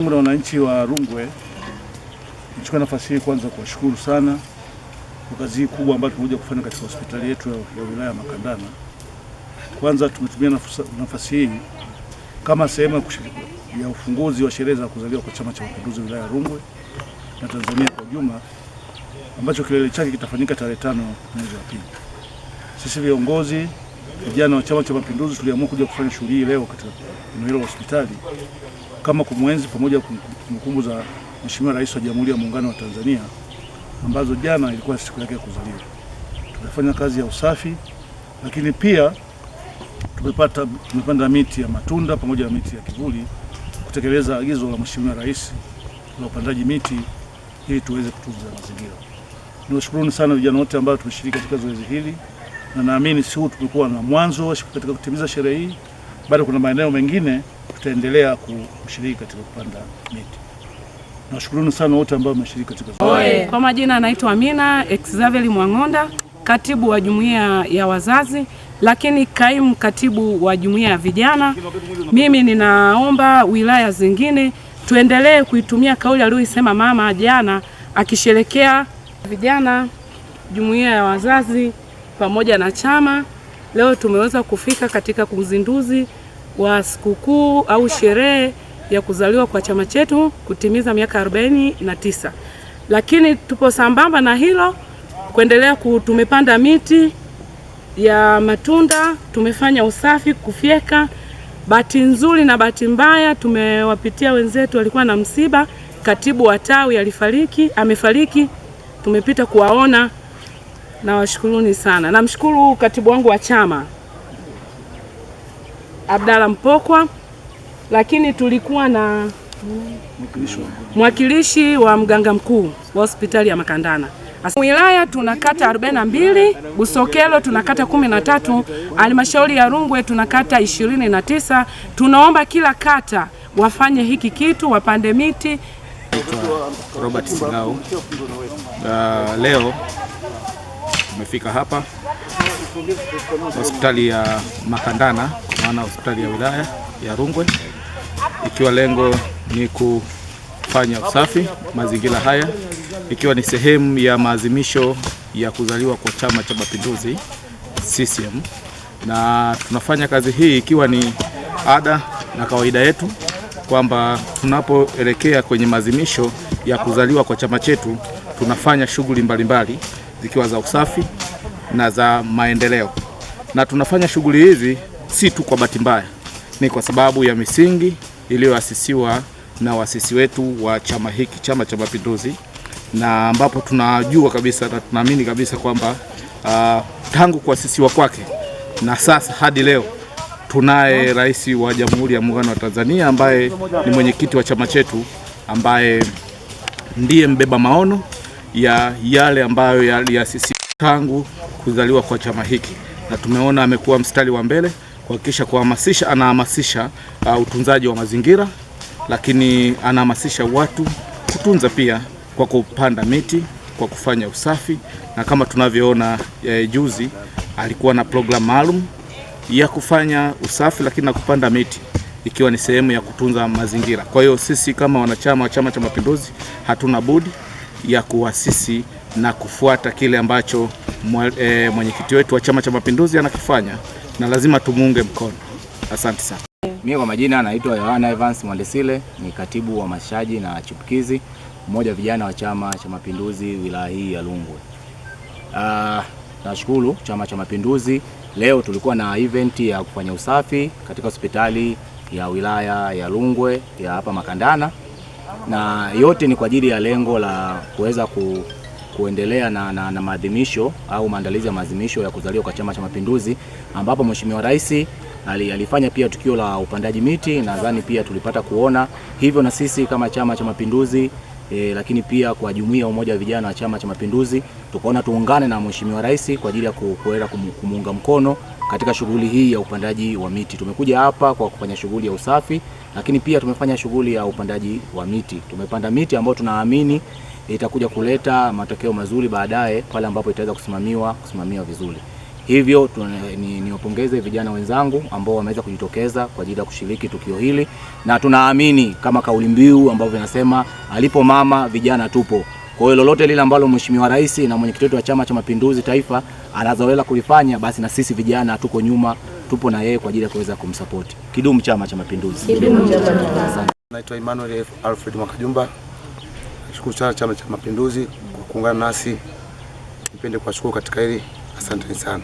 Na wananchi wa Rungwe, nichukue nafasi hii kwanza kuwashukuru sana kwa kazi kubwa ambayo tumekuja kufanya katika hospitali yetu ya wilaya Makandana. Kwanza tumetumia nafasi hii kama sehemu ya ufunguzi wa sherehe za kuzaliwa kwa Chama cha Mapinduzi wilaya ya Rungwe na Tanzania kwa jumla, ambacho kilele chake kitafanyika tarehe 5 mwezi wa pili. Sisi viongozi vijana wa Chama cha Mapinduzi tuliamua kuja kufanya shughuli hii leo katika eneo hilo la hospitali kama kumwenzi pamoja kumbukumbu za Mheshimiwa Rais wa Jamhuri ya Muungano wa Tanzania ambazo jana ilikuwa siku yake ya kuzaliwa. Tumefanya kazi ya usafi, lakini pia tumepanda miti ya matunda pamoja na miti ya kivuli kutekeleza agizo la Mheshimiwa Rais la upandaji miti ili tuweze kutunza mazingira. Niwashukuru sana vijana wote ambao tumeshiriki katika zoezi hili, na naamini si tumekuwa na mwanzo katika kutimiza sherehe hii, bado kuna maeneo mengine tutaendelea kushiriki katika kupanda miti. Nashukuru sana wote ambao wameshiriki katika zoezi. Kwa majina anaitwa Amina Xavier Mwang'onda, katibu wa jumuiya ya wazazi, lakini kaimu katibu wa jumuiya ya vijana. Mimi ninaomba wilaya zingine tuendelee kuitumia kauli aliyosema mama jana akisherekea vijana, jumuiya ya wazazi pamoja na chama. Leo tumeweza kufika katika uzinduzi wa sikukuu au sherehe ya kuzaliwa kwa chama chetu kutimiza miaka 49. Lakini tupo sambamba na hilo kuendelea tumepanda miti ya matunda, tumefanya usafi, kufyeka. Bahati nzuri na bahati mbaya tumewapitia wenzetu walikuwa na msiba, katibu wa tawi amefariki, tumepita kuwaona na washukuruni sana. Namshukuru katibu wangu wa chama Abdalla Mpokwa, lakini tulikuwa na mwakilishi wa mganga mkuu wa hospitali ya Makandana. Wilaya tuna kata 42, Busokelo tuna kata 13, halmashauri ya Rungwe tuna kata 29. Tunaomba kila kata wafanye hiki kitu, wapande miti. Robert Sigao. Leo tumefika hapa hospitali ya Makandana, maana hospitali ya wilaya ya Rungwe, ikiwa lengo ni kufanya usafi mazingira haya, ikiwa ni sehemu ya maadhimisho ya kuzaliwa kwa Chama cha Mapinduzi CCM, na tunafanya kazi hii ikiwa ni ada na kawaida yetu kwamba tunapoelekea kwenye maadhimisho ya kuzaliwa kwa chama chetu tunafanya shughuli mbalimbali zikiwa za usafi na za maendeleo. Na tunafanya shughuli hizi si tu kwa bahati mbaya, ni kwa sababu ya misingi iliyoasisiwa na waasisi wetu wa chama hiki, Chama cha Mapinduzi, na ambapo tunajua kabisa na tunaamini kabisa kwamba tangu kuasisiwa kwake na sasa hadi leo tunaye Rais wa Jamhuri ya Muungano wa Tanzania ambaye ni mwenyekiti wa chama chetu, ambaye ndiye mbeba maono ya yale ambayo yaliasisiwa tangu kuzaliwa kwa chama hiki, na tumeona amekuwa mstari wa mbele kuhakikisha anahamasisha utunzaji wa mazingira, lakini anahamasisha watu kutunza pia kwa kupanda miti, kwa kufanya usafi, na kama tunavyoona juzi alikuwa na program maalum ya kufanya usafi lakini na kupanda miti, ikiwa ni sehemu ya kutunza mazingira. Kwa hiyo sisi kama wanachama wa Chama cha Mapinduzi hatuna budi ya kuasisi na kufuata kile ambacho mwenyekiti wetu wa Chama cha Mapinduzi anakifanya, na lazima tumuunge mkono. Asante sana. Mimi kwa majina naitwa Yohana Evans Mwandesile, ni katibu wa mashaji na chipukizi, mmoja vijana wa Chama cha Mapinduzi wilaya hii ya Rungwe. Nashukuru Chama cha Mapinduzi, leo tulikuwa na event ya kufanya usafi katika hospitali ya wilaya ya Rungwe ya hapa Makandana, na yote ni kwa ajili ya lengo la kuweza kuendelea na maadhimisho au maandalizi ya maadhimisho ya kuzaliwa kwa Chama cha Mapinduzi, ambapo Mheshimiwa Rais alifanya pia tukio la upandaji miti. Nadhani pia tulipata kuona hivyo na sisi kama Chama cha Mapinduzi, lakini pia kwa jumuiya umoja wa vijana wa Chama cha Mapinduzi tukaona tuungane na Mheshimiwa Rais kwa ajili ya kuweza kumuunga mkono katika shughuli hii ya upandaji wa miti. Tumekuja hapa kwa kufanya shughuli ya usafi, lakini pia tumefanya shughuli ya upandaji wa miti. Tumepanda miti ambayo tunaamini itakuja kuleta matokeo mazuri baadaye pale ambapo itaweza kusimamiwa vizuri. Hivyo niwapongeze vijana wenzangu ambao wameweza kujitokeza kwa ajili ya kushiriki tukio hili, na tunaamini kama kauli mbiu ambavyo inasema alipo mama vijana tupo. Kwa hiyo lolote lile ambalo Mheshimiwa Rais na mwenyekiti wetu wa Chama cha Mapinduzi Taifa anazoweza kulifanya, basi na sisi vijana tuko nyuma, tupo na yeye kwa ajili ya kuweza kumsupport. Kidumu Chama cha Mapinduzi. Naitwa Emmanuel Alfred Mwakajumba. Nashukuru sana Chama cha Mapinduzi kwa kuungana nasi. Nipende kuwashukuru katika hili. Asante sana.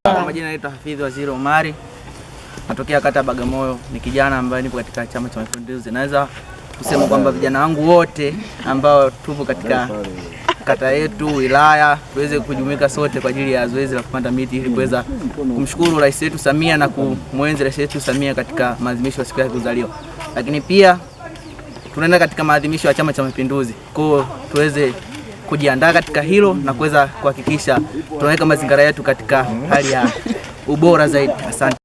Kwa majina naitwa Hafidh Waziri Omari. Natokea kata Bagamoyo. Ni kijana ambaye nipo katika Chama cha Mapinduzi. Naweza kusema kwamba vijana wangu wote ambao tupo katika kata yetu, wilaya, tuweze kujumuika sote kwa ajili ya zoezi la kupanda miti ili kuweza kumshukuru Rais wetu Samia na kumwenzi Rais wetu Samia katika maadhimisho ya siku yake ya kuzaliwa. Lakini pia tunaenda katika maadhimisho ya Chama cha Mapinduzi. Kwa hiyo tuweze kujiandaa katika hilo na kuweza kuhakikisha tunaweka mazingira yetu katika hali ya ubora zaidi. Asante.